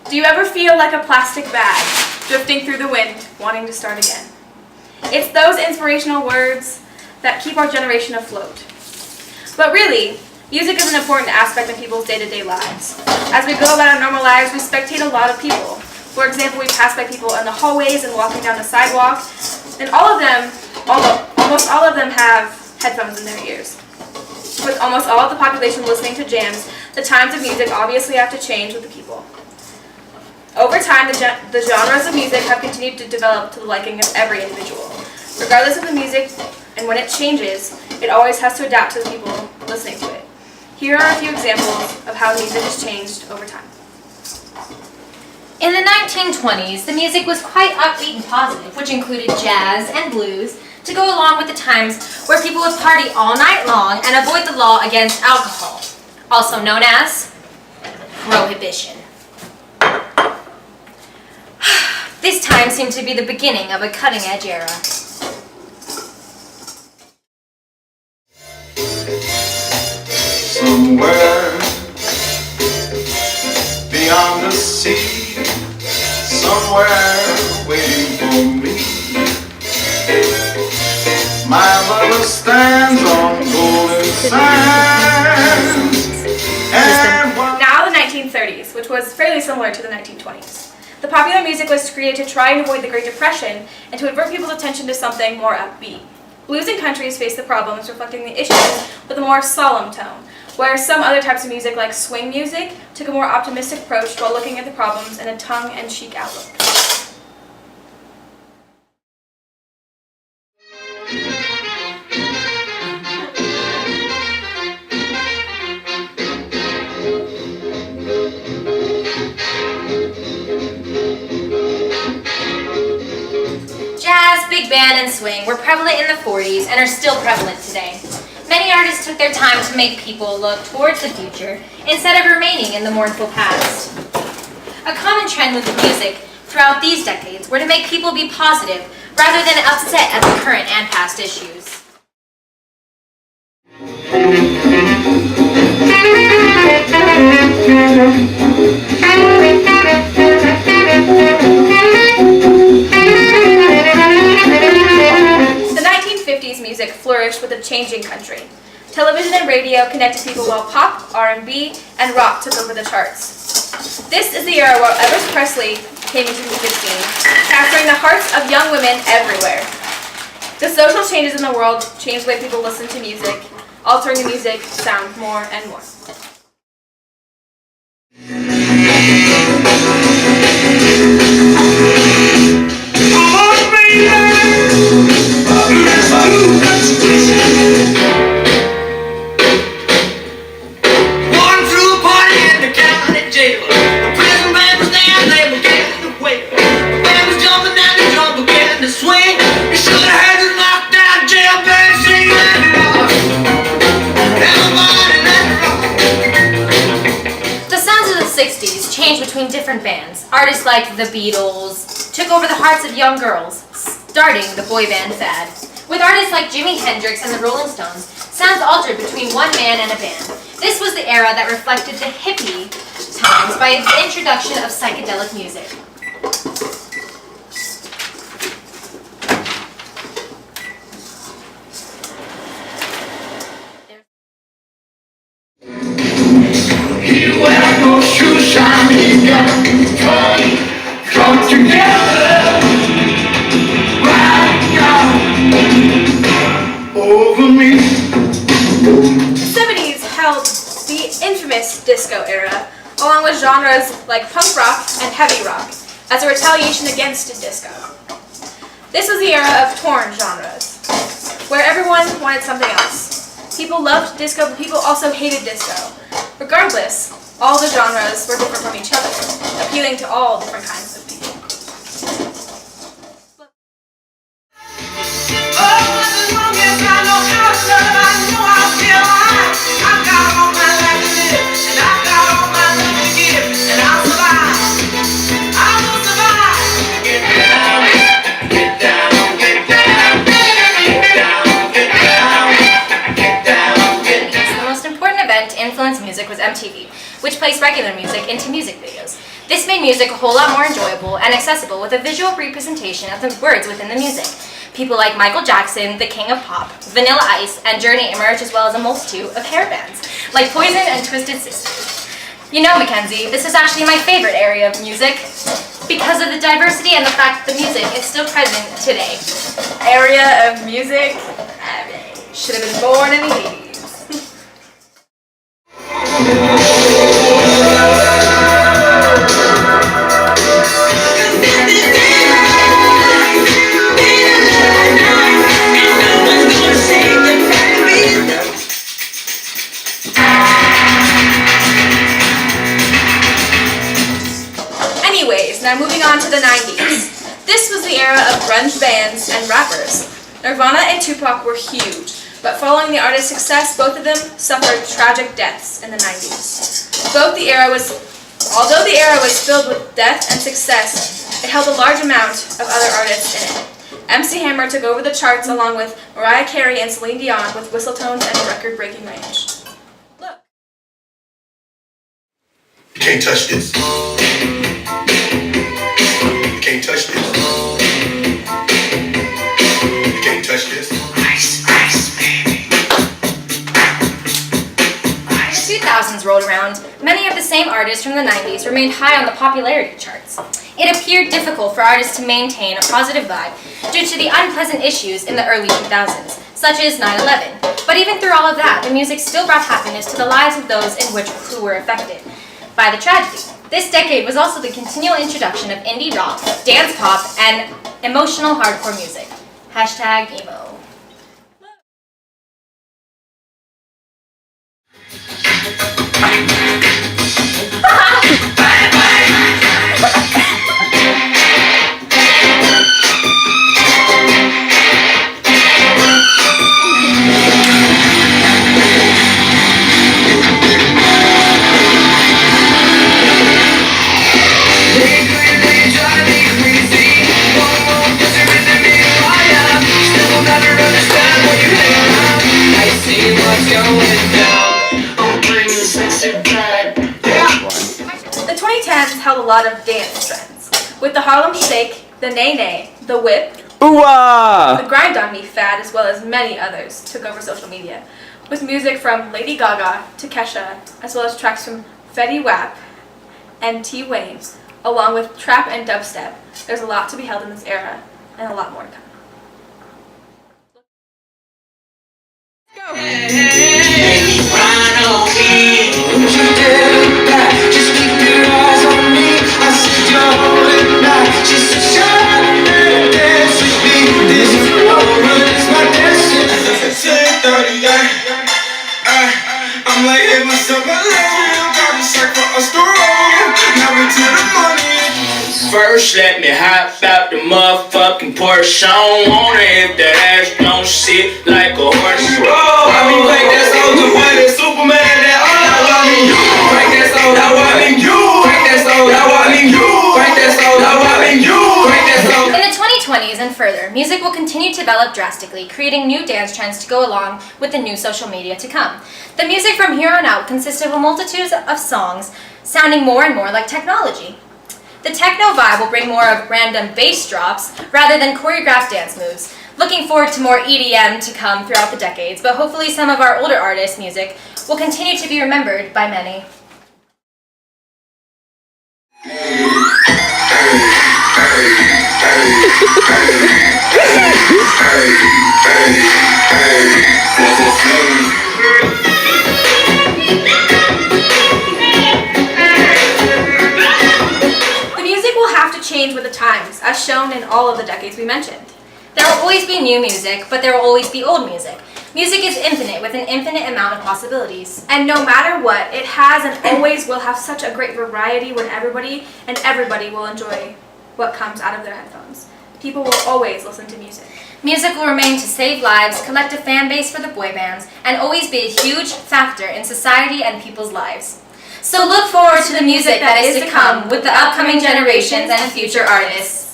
Do you ever feel like a plastic bag, drifting through the wind, wanting to start again? It's those inspirational words that keep our generation afloat. But really, music is an important aspect of people's day-to-day lives. As we go about our normal lives, we spectate a lot of people. For example, we pass by people in the hallways and walking down the sidewalk, and almost all of them have headphones in their ears. With almost all of the population listening to jams, the times of music obviously have to change with the people. Over time, the genres of music have continued to develop to the liking of every individual. Regardless of the music, and when it changes, it always has to adapt to the people listening to it. Here are a few examples of how music has changed over time. In the 1920s, the music was quite upbeat and positive, which included jazz and blues, to go along with the times where people would party all night long and avoid the law against alcohol, also known as prohibition. This time seemed to be the beginning of a cutting-edge era. Somewhere beyond the sea, somewhere waiting for me, my lover stands on golden sands. Now the 1930s, which was fairly similar to the 1920s. The popular music was created to try and avoid the Great Depression and to divert people's attention to something more upbeat. Blues and countries faced the problems, reflecting the issues with a more solemn tone, whereas some other types of music, like swing music, took a more optimistic approach while looking at the problems in a tongue-in-cheek outlook. Jazz, big band, and swing were prevalent in the 40s and are still prevalent today. Many artists took their time to make people look towards the future instead of remaining in the mournful past. A common trend with music throughout these decades were to make people be positive rather than upset at the current and past issues. Music flourished with a changing country. Television and radio connected people while pop, R&B, and rock took over the charts. This is the era where Elvis Presley came into the music scene, capturing the hearts of young women everywhere. The social changes in the world changed the way people listen to music, altering the music sound more and more. Between different bands. Artists like the Beatles took over the hearts of young girls, starting the boy band fad. With artists like Jimi Hendrix and the Rolling Stones, sounds altered between one man and a band. This was the era that reflected the hippie times by the introduction of psychedelic music. Come together right now over me. The 70s held the infamous disco era, along with genres like punk rock and heavy rock, as a retaliation against disco. This was the era of torn genres, where everyone wanted something else. People loved disco, but people also hated disco. Regardless, all the genres were different from each other, appealing to all different kinds of people. The most important event to influence music was MTV, which placed regular music into music videos. This made music a whole lot more enjoyable and accessible with a visual representation of the words within the music. People like Michael Jackson, the king of pop, Vanilla Ice, and Journey emerged, as well as a multitude of hair bands, like Poison and Twisted Sister. You know, Mackenzie, this is actually my favorite area of music because of the diversity and the fact that the music is still present today. Area of music? Should have been born in the 80s. Anyways, now moving on to the 90s. This was the era of grunge bands and rappers. Nirvana and Tupac were huge, but following the artist's success, both of them suffered tragic deaths in the 90s. Although the era was filled with death and success, it held a large amount of other artists in it. MC Hammer took over the charts along with Mariah Carey and Celine Dion with whistle tones and a record-breaking range. Look. You can't touch this. You can't touch this. You can't touch this. Ice, ice, baby. As the 2000s rolled around, many of the same artists from the 90s remained high on the popularity charts. It appeared difficult for artists to maintain a positive vibe due to the unpleasant issues in the early 2000s, such as 9/11. But even through all of that, the music still brought happiness to the lives of those who were affected by the tragedy. This decade was also the continual introduction of indie rock, dance pop, and emotional hardcore music. #emo. The 2010s held a lot of dance trends, with the Harlem Shake, the Nay Nay, the Whip, Ooh-ah! the Grind on Me fad, as well as many others, took over social media, with music from Lady Gaga to Kesha, as well as tracks from Fetty Wap and T-Wayne, along with trap and dubstep. There's a lot to be held in this era, and a lot more to come. Go! I'm like, hey, what's up, hello? Got a sack for us to roll. Now into the money. First, let me hop out the motherfucking Porsche. I don't want it if that ass don't sit like a horse. Oh, I mean, like that soldier boy, that Superman, that all I mean you. Break that soul, that what I mean you. Break that soul, that what I mean you. Break that soul, that what I mean you. Break that soul. In the 2020s and further, music will continue to develop drastically, creating new dance trends to go along with the new social media to come. The music from here on out consists of a multitude of songs sounding more and more like technology. The techno vibe will bring more of random bass drops rather than choreographed dance moves. Looking forward to more EDM to come throughout the decades, but hopefully some of our older artists' music will continue to be remembered by many. Change with the times, as shown in all of the decades we mentioned. There will always be new music, but there will always be old music. Music is infinite, with an infinite amount of possibilities. And no matter what, it has and always will have such a great variety when everybody will enjoy what comes out of their headphones. People will always listen to music. Music will remain to save lives, collect a fan base for the boy bands, and always be a huge factor in society and people's lives. So look forward to the music that is to come with the upcoming generations and future artists.